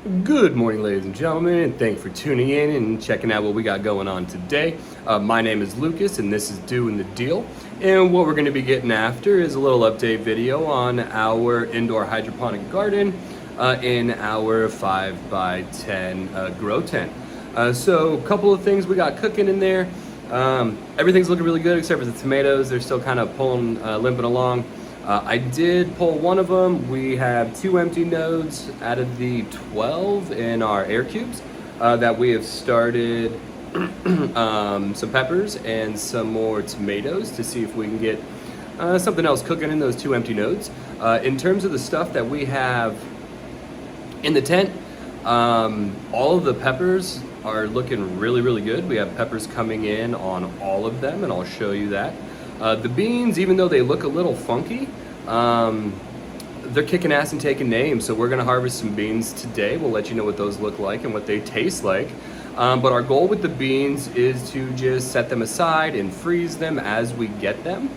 Good morning, ladies and gentlemen, and thanks for tuning in and checking out what we got going on today. My name is Lucas, and this is Doing the Deal. And what we're going to be getting after is a little update video on our indoor hydroponic garden in our 5x10 grow tent. So a couple of things we got cooking in there. Everything's looking really good except for the tomatoes. They're still kind of limping along. I did pull one of them. We have 2 empty nodes out of the 12 in our AirCubes that we have started some peppers and some more tomatoes to see if we can get something else cooking in those 2 empty nodes. In terms of the stuff that we have in the tent, all of the peppers are looking really good. We have peppers coming in on all of them, and I'll show you that. The beans, even though they look a little funky, they're kicking ass and taking names. So we're gonna harvest some beans today. We'll let you know what those look like and what they taste like. But our goal with the beans is to just set them aside and freeze them as we get them,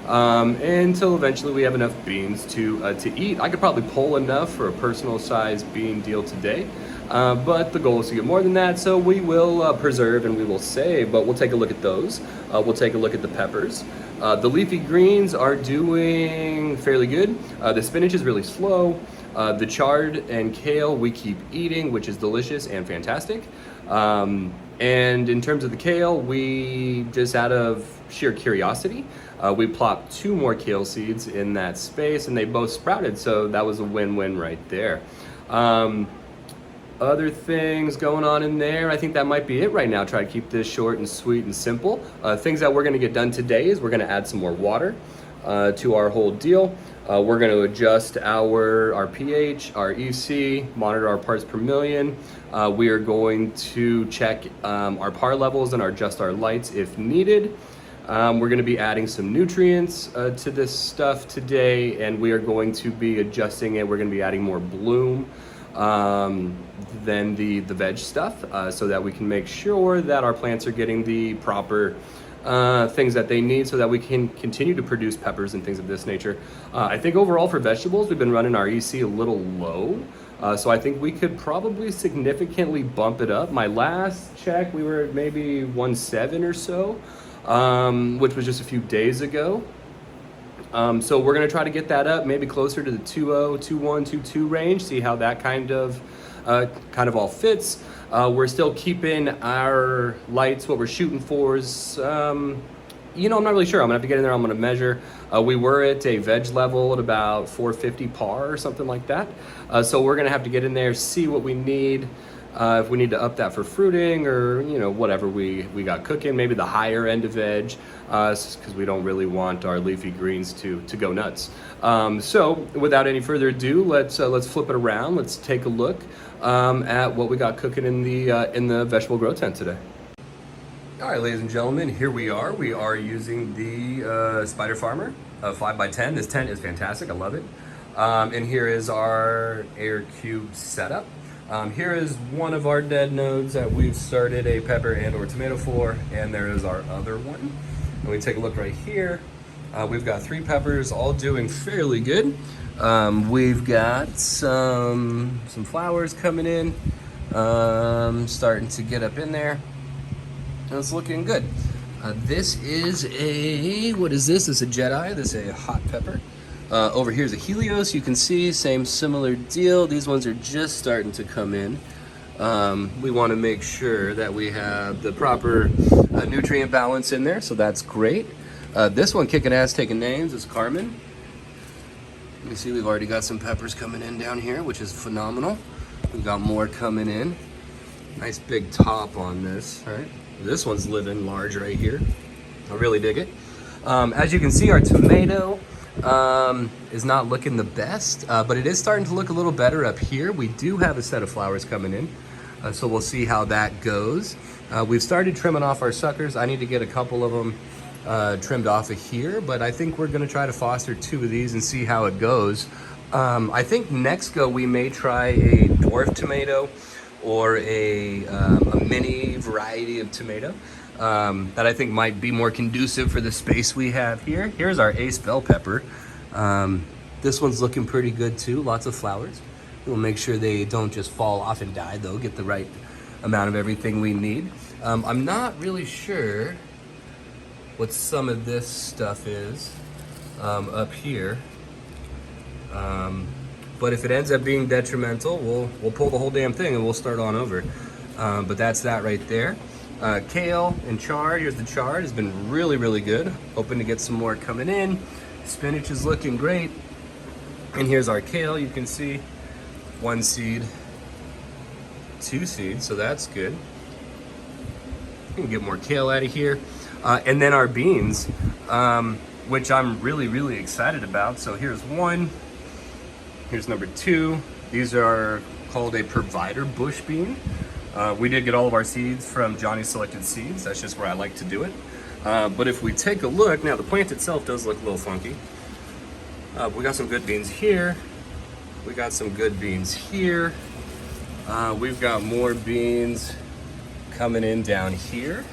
until eventually we have enough beans to eat. I could probably pull enough for a personal size bean deal today. But the goal is to get more than that, so we will preserve and we will save, but we'll take a look at those. We'll take a look at the peppers. The leafy greens are doing fairly good. The spinach is really slow. The chard and kale we keep eating, which is delicious and fantastic. And in terms of the kale, we just out of sheer curiosity, we plopped 2 more kale seeds in that space and they both sprouted, so that was a win-win right there. Other things going on in there, I think that might be it right now. Try to keep this short and sweet and simple. Things that we're gonna get done today is we're gonna add some more water to our whole deal. We're gonna adjust our pH, our EC, monitor our parts per million. We are going to check our par levels and adjust our lights if needed. We're gonna be adding some nutrients to this stuff today, and we are going to be adjusting it. We're gonna be adding more bloom than the veg stuff, so that we can make sure that our plants are getting the proper things that they need so that we can continue to produce peppers and things of this nature. I think overall for vegetables, we've been running our EC a little low. So I think we could probably significantly bump it up. My last check, we were at maybe 1.7 or so, which was just a few days ago. So we're gonna try to get that up, maybe closer to the 2.0, 2.1, 2.2 range, see how that kind of all fits. We're still keeping our lights, what we're shooting for is, I'm not really sure. I'm gonna have to get in there, I'm gonna measure. We were at a veg level at about 450 par or something like that. So we're gonna have to get in there, see what we need. If we need to up that for fruiting or, whatever we got cooking, maybe the higher end of veg, because we don't really want our leafy greens to go nuts. So without any further ado, let's flip it around. Let's take a look at what we got cooking in the vegetable grow tent today. All right, ladies and gentlemen, here we are. We are using the Spider Farmer 5x10. This tent is fantastic. I love it. And here is our AirCube setup. Here is one of our dead nodes that we've started a pepper and or tomato for, and there is our other one. And we take a look right here. We've got 3 peppers, all doing fairly good. We've got some flowers coming in, starting to get up in there. And it's looking good. This is what is this? This is a Jedi. This is a hot pepper. Over here is a Helios. You can see same similar deal. These ones are just starting to come in. We want to make sure that we have the proper nutrient balance in there, so that's great. This one kicking ass, taking names is Carmen. You can see we've already got some peppers coming in down here, which is phenomenal. We've got more coming in. Nice big top on this. All right, this one's living large right here. I really dig it. As you can see, our tomato is not looking the best, but it is starting to look a little better up here. We do have a set of flowers coming in, so we'll see how that goes. We've started trimming off our suckers. I need to get a couple of them trimmed off of here, but I think we're gonna try to foster 2 of these and see how it goes. I think next go we may try a dwarf tomato or a mini variety of tomato. That I think might be more conducive for the space we have here. Here's our ace bell pepper. This one's looking pretty good too, lots of flowers. We'll make sure they don't just fall off and die though, get the right amount of everything we need. I'm not really sure what some of this stuff is up here. But if it ends up being detrimental, we'll pull the whole damn thing and we'll start on over. But that's that right there. Kale and chard, here's the chard, has been really, really good. Hoping to get some more coming in. Spinach is looking great. And here's our kale, you can see 1 seed, 2 seeds, so that's good. We can get more kale out of here. And then our beans, which I'm really, really excited about. So here's 1, here's number 2. These are called a provider bush bean. We did get all of our seeds from Johnny's Selected Seeds. That's just where I like to do it. But if we take a look, now the plant itself does look a little funky. We got some good beans here. We got some good beans here. We've got more beans coming in down here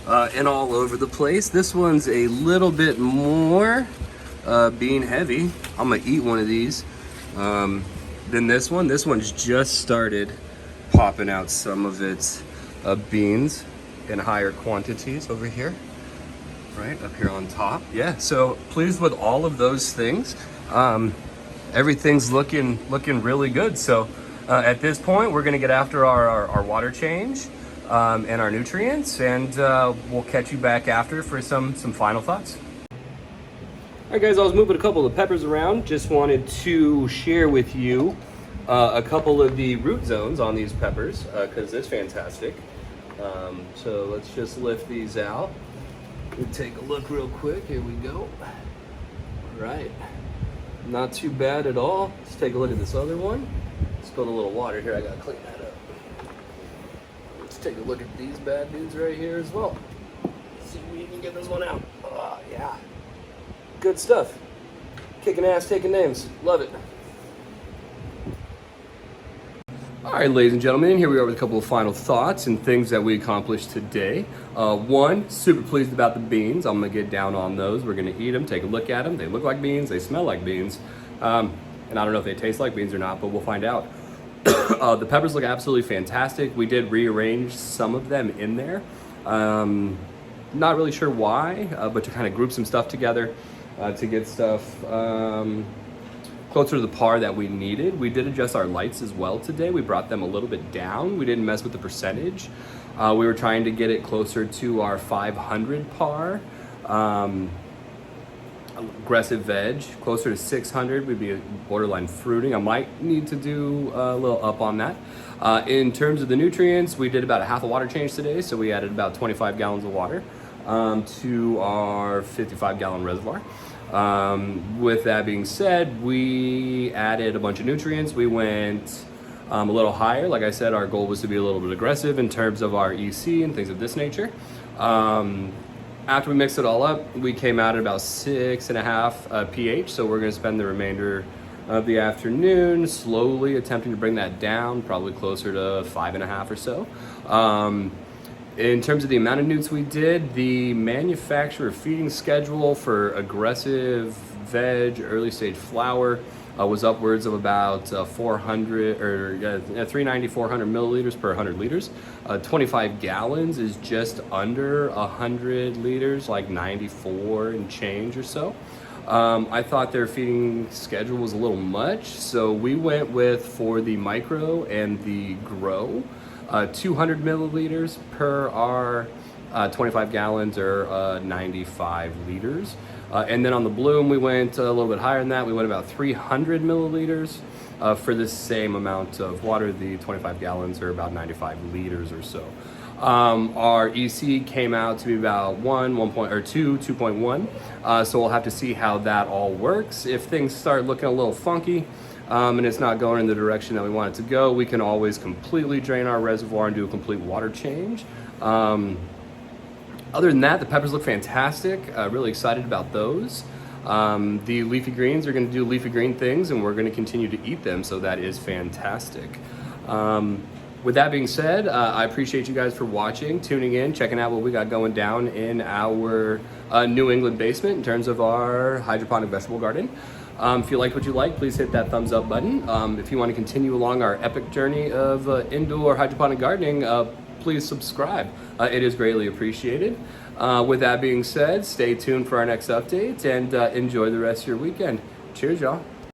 and all over the place. This one's a little bit more bean heavy. I'm gonna eat one of these than this one. This one's just started popping out some of its beans in higher quantities over here. Right up here on top. Yeah, so pleased with all of those things. Everything's looking really good. So at this point, we're gonna get after our water change and our nutrients, and we'll catch you back after for some final thoughts. All right, guys, I was moving a couple of peppers around. Just wanted to share with you a couple of the root zones on these peppers because it's fantastic. So let's just lift these out. We'll take a look real quick. Here we go. All right, not too bad at all. Let's take a look at this other one. Spilled a little water here. I gotta clean that up. Let's take a look at these bad dudes right here as well. Let's see if we can get this one out. Oh, yeah. Good stuff. Kicking ass, taking names. Love it. All right, ladies and gentlemen, here we are with a couple of final thoughts and things that we accomplished today. One, super pleased about the beans. I'm gonna get down on those. We're gonna eat them, take a look at them. They look like beans, they smell like beans. And I don't know if they taste like beans or not, but we'll find out. The peppers look absolutely fantastic. We did rearrange some of them in there. Not really sure why, but to kind of group some stuff together to get stuff closer to the par that we needed. We did adjust our lights as well today. We brought them a little bit down. We didn't mess with the percentage. We were trying to get it closer to our 500 par. Aggressive veg, closer to 600 would be a borderline fruiting. I might need to do a little up on that. In terms of the nutrients, we did about a half a water change today, so we added about 25 gallons of water to our 55-gallon reservoir. With that being said, we added a bunch of nutrients. We went a little higher. Like I said, our goal was to be a little bit aggressive in terms of our EC and things of this nature. After we mixed it all up, we came out at about 6.5 pH. So we're going to spend the remainder of the afternoon slowly attempting to bring that down, probably closer to 5.5 or so. In terms of the amount of newts we did, the manufacturer feeding schedule for aggressive veg, early stage flower was upwards of about 400 or 390, 400 milliliters per 100 liters. 25 gallons is just under 100 liters, like 94 and change or so. I thought their feeding schedule was a little much, so we went with, for the micro and the grow, 200 milliliters per our 25 gallons or 95 liters. And then on the bloom, we went a little bit higher than that. We went about 300 milliliters for the same amount of water. The 25 gallons are about 95 liters or so. Our EC came out to be about 2.1. So we'll have to see how that all works. If things start looking a little funky, and it's not going in the direction that we want it to go, we can always completely drain our reservoir and do a complete water change. Other than that, the peppers look fantastic. Really excited about those. The leafy greens are going to do leafy green things, and we're going to continue to eat them, so that is fantastic. with that being said, I appreciate you guys for watching, tuning in, checking out what we got going down in our New England basement in terms of our hydroponic vegetable garden. If you liked what you like, please hit that thumbs up button. If you want to continue along our epic journey of indoor hydroponic gardening, please subscribe. It is greatly appreciated. With that being said, stay tuned for our next update and enjoy the rest of your weekend. Cheers, y'all.